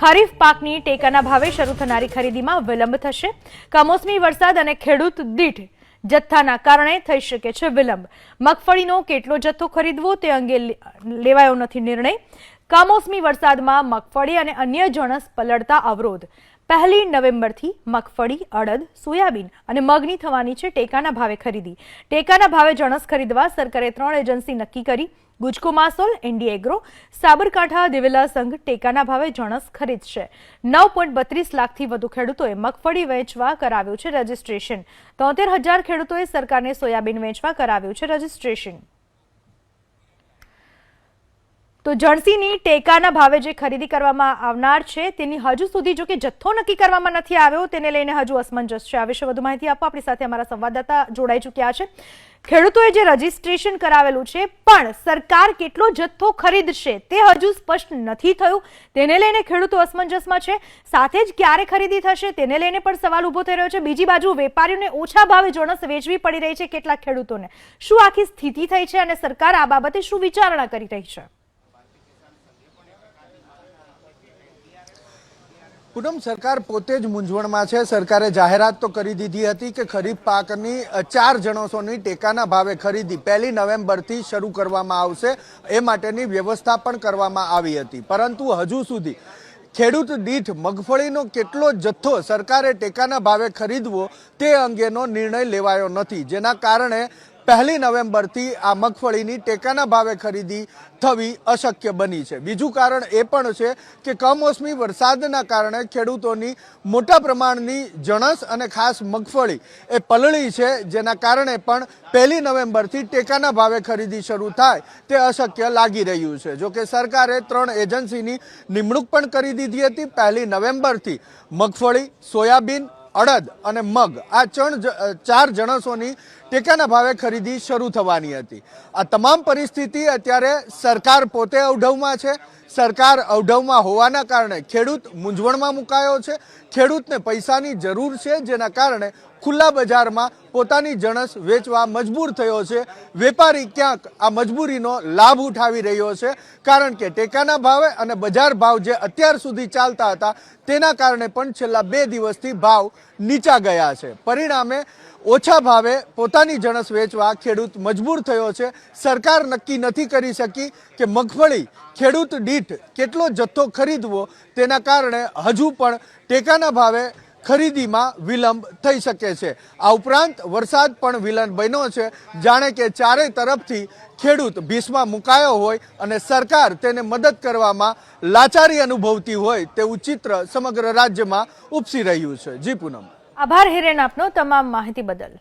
खरीफ पाकनी टेकाना भावे शरू थनारी खरीदीमां विलंब थशे। कमोसमी वरसाद अने खेडूत दीठ जत्थाना कारणे थई शके छे विलंब। मगफळीनो केटलो जत्थो खरीदवो ते अंगे लेवायो नथी निर्णय। कमोसमी वरसादमां मगफળી અને અન્ય જણસ પલળતા અવરોધ। 1 નવેમ્બરથી મગફળી, અડદ, સોયાબીન અને મગની થવાની છે ટેકાના ભાવે ખરીદી। ટેકાના ભાવે જણસ ખરીદવા સરકારે 3 એજન્સી નક્કી કરી। ગુજકો માસોલ, એનડી એગ્રો, સાબરકાંઠા દિવેલા સંઘ ટેકાના ભાવે જણસ ખરીદશે। 9.32 લાખથી વધુ ખેડૂતોએ મગફળી વેચવા કરાવ્યું છે રજીસ્ટ્રેશન। 73,000 ખેડૂતોએ સરકારને સોયાબીન વેચવા કરાવ્યું છે રજીસ્ટ્રેશન। तो जर्सीनी टेकाना भावे जे खरीदी करवामां आवनार छे तेनी हजू सुधी जो के जत्थो नक्की करवामां नथी आव्यो तेने लईने हजू असमंजस छे। आ विषे वधु माहिती आपवा आपणी साथे अमारा संवाददाता जोડાઈ चूक्या छे। खेडूतोए जे रजिस्ट्रेशन करावेलुं छे पण सरकार केटलो जत्थो खरीदशे ते हजू स्पष्ट नथी थयुं। तेने लईने खेडूतो असमंजसमां छे। साथे ज क्यारे खरीदी थशे तेने लईने पण सवाल उभो थई रह्यो छे। बीजी बाजु वेपारीओने ओछा भावे जणस वेचवी पड़ी रही छे કેટલાક ખેડૂતોને। શું આખી સ્થિતિ થઈ છે અને સરકાર આ બાબતે શું વિચારણા કરી રહી છે? पूनम, सरकार पोते ज मूंझवणमां छे। सरकारे जाहेरात तो करी दीधी हती के खरीफ पाकनी 4 जणसोनी टेकाना भावे खरीदी 1 नवेम्बरथी शरू करवामां आवशे। ए माटेनी व्यवस्था पण करवामां आवी हती, परंतु हजू सुधी खेडूत दीठ मगफळीनो केटलो जत्थो सरकारे टेकाना भावे खरीदवो ते अंगेनो निर्णय लेवायो नथी, जेना कारणे 1 नवेम्बरथी आ मगफळीनी टेकाना भावे खरीदी थवी अशक्य बनी छे। बीजू कारण ए पण छे के कमोसमी वरसादना कारणे खेडूतोनी मोटा प्रमाणनी जणस अने खास मगफળી ए पलળી छे, जेना कारणे पण 1 नवेम्बरथी टेकाना भावे खरीदी शरू थाय ते अशक्य लागी रह्युं छे। जो के सरकारे 3 एजन्सीनी निमणूक पण करी दीधी हती। 1 नवेम्बरथी मगफળી, सोयाबीन, अड़द और मग आ 4 जणसोनी टेकाना भावे खरीदी शरू थवानी हती। आ तमाम परिस्थिति अत्यारे सरकार पोते अवढवमां छे। सरकार अवढवमां होवाना कारणे खेडूत मूंझवणमां मुकायो छे। खेडूतने पैसानी जरूर छे, जेना कारणे खुल्ला बजारमां पोतानी जणस वेचवा मजबूर थयो छे। वेपारी क्यांक आ मजबूरीनो लाभ उठावी रह्यो छे, कारण के टेकाना भावे अने बजार भाव जे अत्यार सुधी चालता हता तेना कारणे पण छेल्ला 2 दिवसथी भाव नीचा गया छे। परिणामे ओछा भावे पोतानी जणस वेचवा खेडूत मजबूर थयो छे। सरकार नक्की नथी करी शकी के मगफળી खेडूत दीठ केटलो जत्थो खरीदवो, तेना कारणे हजू पण टेकाना भावे खरीदीमां विलंब थई शके छे। आ उपरांत वरसाद पण विलंब बन्यो छे, जाणे के चारे तरफथी खेडूत भीसमां मुकायो होय अने सरकार तेने मदद करवामां लाचारी अनुभवती होय तेवुं चित्र समग्र राज्यमां उपसी रह्युं छे। जी पूनम, आभार हिरेन आपनो तमाम माहिती बदल।